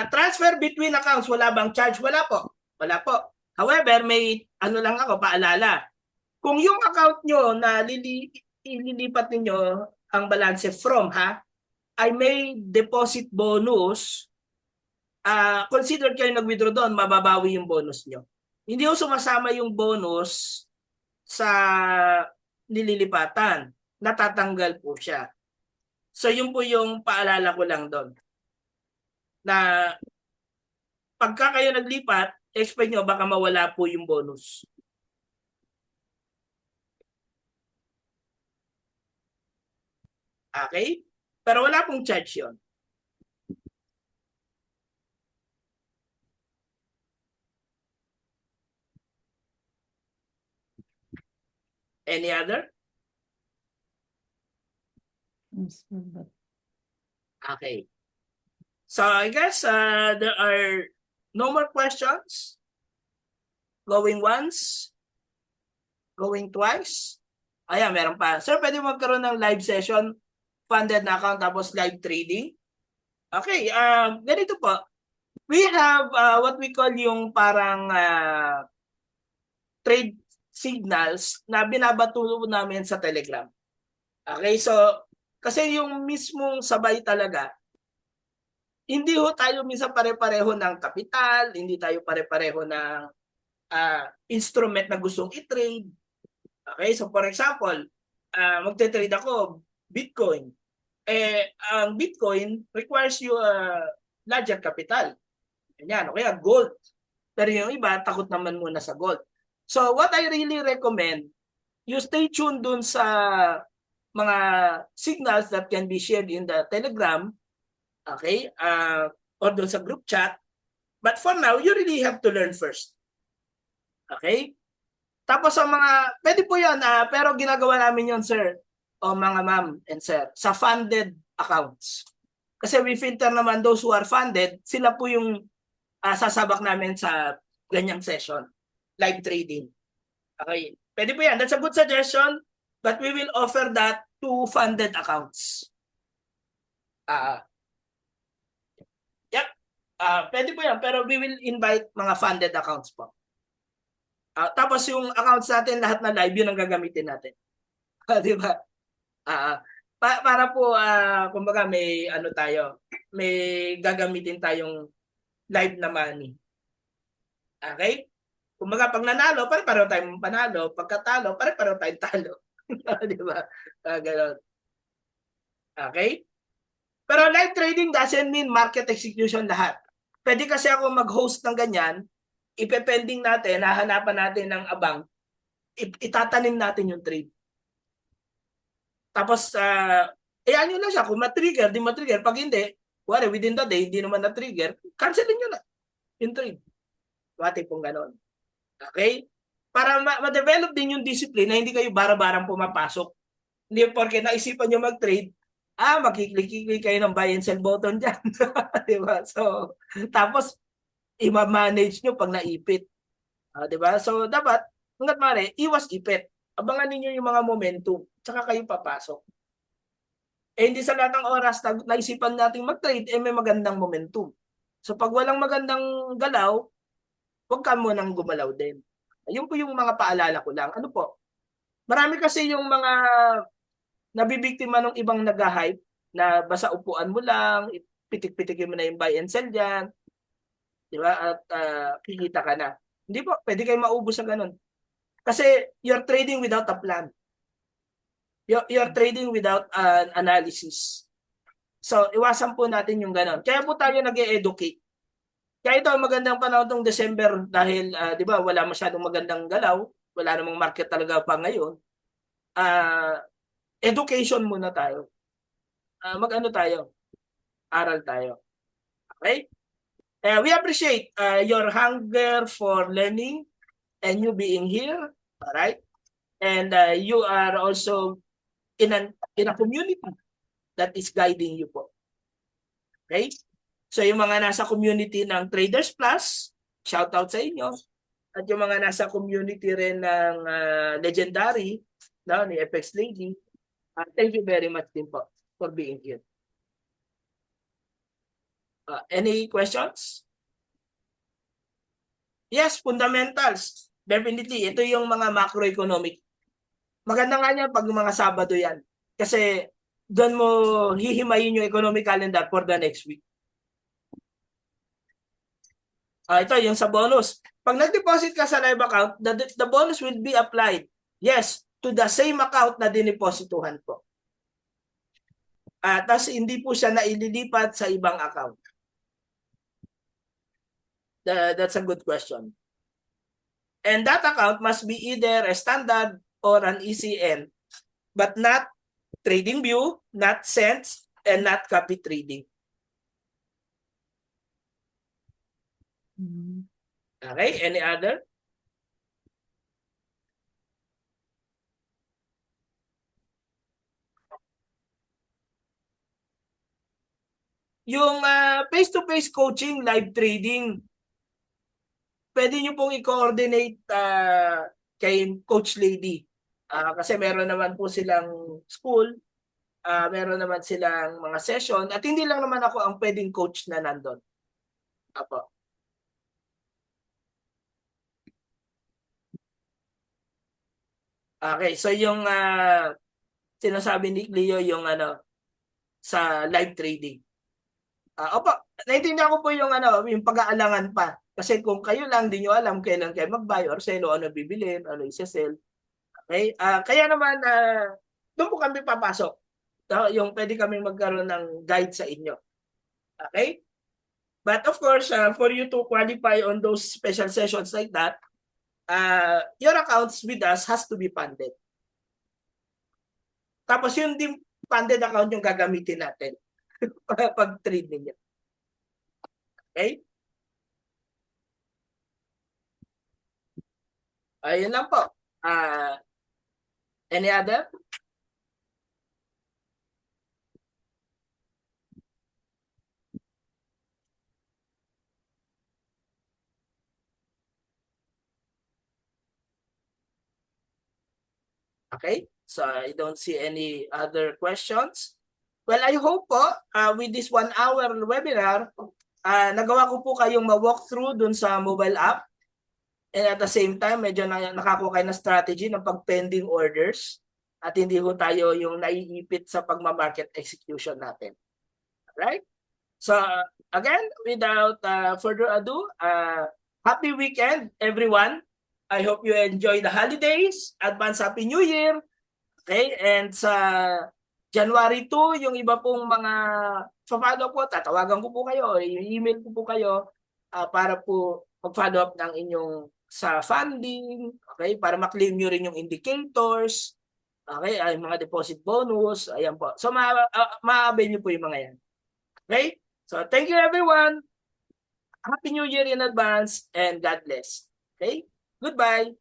Transfer between accounts, wala bang charge? Wala po. Wala po. However, may ano lang ako, paalala. Kung yung account nyo na ililipat ninyo ang balance from, ay may deposit bonus, consider kayo nag-withdraw doon, mababawi yung bonus nyo. Hindi ko sumasama yung bonus sa nililipatan. Natatanggal po siya. So yun po yung paalala ko lang doon. Na pagka kayo naglipat, expect nyo baka mawala po yung bonus. Okay? Pero wala pong charge yun. Any other? Okay. So I guess there are no more questions. Going once. Going twice. Ayan, meron pa. Sir, pwede magkaroon ng live session, funded na account, tapos live trading. Okay, ganito po. We have what we call yung parang trade signals na binabato namin sa Telegram. Okay, so kasi yung mismong sabay talaga, hindi ho tayo minsan pare-pareho ng kapital, hindi tayo pare-pareho ng instrument na gustong i-trade. Okay, so for example, magte-trade ako Bitcoin. Ang Bitcoin requires you larger capital. Ganyan, o kaya gold. Pero yung iba, takot naman muna sa gold. So what I really recommend, you stay tuned dun sa mga signals that can be shared in the Telegram, okay, or dun sa group chat. But for now, you really have to learn first. Okay? Tapos sa mga, pwede po yun, pero ginagawa namin yun, sir, o mga ma'am and sir, sa funded accounts. Kasi we filter naman those who are funded, sila po yung sasabak namin sa ganyang session, live trading. Okay, pwede po yan. That's a good suggestion, but we will offer that to funded accounts. Yep, pwede po yan, pero we will invite mga funded accounts po. Tapos yung accounts natin, lahat na live, yun ang gagamitin natin. Di ba? Para po, kumbaga may ano tayo, may gagamitin tayong live na money. Okay? Kumbaga pag nanalo, pare-pareho tayong panalo. Pagkatalo, pare-pareho tayong talo. Di ba? Ganon. Okay? Pero live trading doesn't mean market execution lahat. Pwede kasi ako mag-host ng ganyan, ipepending natin, hahanapan natin ng abang, itatanim natin yung trade. Tapos, ayan nyo lang siya. Kung ma-trigger, di ma-trigger. Pag hindi, within the day, hindi naman na-trigger, cancelin nyo na yung trade. Wati pong ganon. Okay? Para ma-develop din yung discipline na hindi kayo bara-barang pumapasok. Hindi porke naisipan nyo mag-trade, makiklik-klik kayo ng buy and sell button dyan. Diba? So, tapos, i-manage nyo pag naipit. Diba? So, dapat, hanggat mare, iwas ipit. Abangan ninyo yung mga momentum, tsaka kayo papasok. Hindi sa lahat ng oras na naisipan natin mag-trade, may magandang momentum. So, pag walang magandang galaw, huwag ka mo nang gumalaw din. Ayun po yung mga paalala ko lang. Ano po? Marami kasi yung mga nabibiktima ng ibang nag-hype na basta upuan mo lang, pitik-pitikin mo na yung buy and sell dyan. Diba? At kikita ka na. Hindi po, pwede kayo maubos sa ganun. Kasi you're trading without a plan. You're trading without an analysis. So, iwasan po natin yung ganun. Kaya po tayo nag-e-educate. Kaya ito, magandang panahon itong December dahil, di ba, wala masyadong magandang galaw. Wala namang market talaga pa ngayon. Education muna tayo. Mag-ano tayo? Aral tayo. Okay? We appreciate your hunger for learning and you being here. Alright? And you are also in a community that is guiding you po. Okay? So yung mga nasa community ng Traders Plus, shout out sa inyo. At yung mga nasa community rin ng Legendary, ni FX Lady, thank you very much din po for being here. Any questions? Yes, fundamentals. Definitely. Ito yung mga macroeconomic. Maganda nga niya pag mga Sabado yan. Kasi doon mo hihimayin yung economic calendar for the next week. Ito yung sa bonus. Pag nag-deposit ka sa live account, the bonus will be applied. Yes, to the same account na diniposituhan po. Tapos hindi po siya naililipat sa ibang account. That's a good question. And that account must be either a standard or an ECN, but not TradingView, not Sense, and not copy trading. Okay, any other? Yung face-to-face coaching, live trading, pwede nyo pong i-coordinate kay Coach Lady. Kasi meron naman po silang school, meron naman silang mga session, at hindi lang naman ako ang pwedeng coach na nandun. Apo. Okay, so yung sinasabi ni Leo yung sa live trading. Opo, naintindihan ko po yung yung pag-aalangan pa. Kasi kung kayo lang di nyo alam kailan kayo mag-buy or sell o ano bibilin, ano i-sell. Okay? Kaya naman doon po kami papasok. Yung pwede kami magkaroon ng guide sa inyo. Okay? But of course, for you to qualify on those special sessions like that, your accounts with us has to be funded. Tapos yung din funded account yung gagamitin natin pag trade ninyo. Okay? Ayun lang po. Any other? Okay, so I don't see any other questions. Well, I hope po with this 1 hour webinar, nagawa ko po kayong ma-walk through dun sa mobile app. And at the same time, medyo nakakuha kayo ng strategy ng pag-pending orders at hindi ho tayo yung naiipit sa pagma-market execution natin. Right? So again, without further ado, happy weekend everyone. I hope you enjoy the holidays. Advance Happy New Year. Okay? And sa January 2, yung iba pong mga follow po, tatawagan ko po kayo, i-email ko po kayo para po mag-follow up ng inyong sa funding, okay? Para ma-claim nyo rin yung indicators, okay? Ay, mga deposit bonus, ayan po. So, ma-avail nyo po yung mga yan. Okay? So, thank you everyone. Happy New Year in advance and God bless. Okay? Goodbye.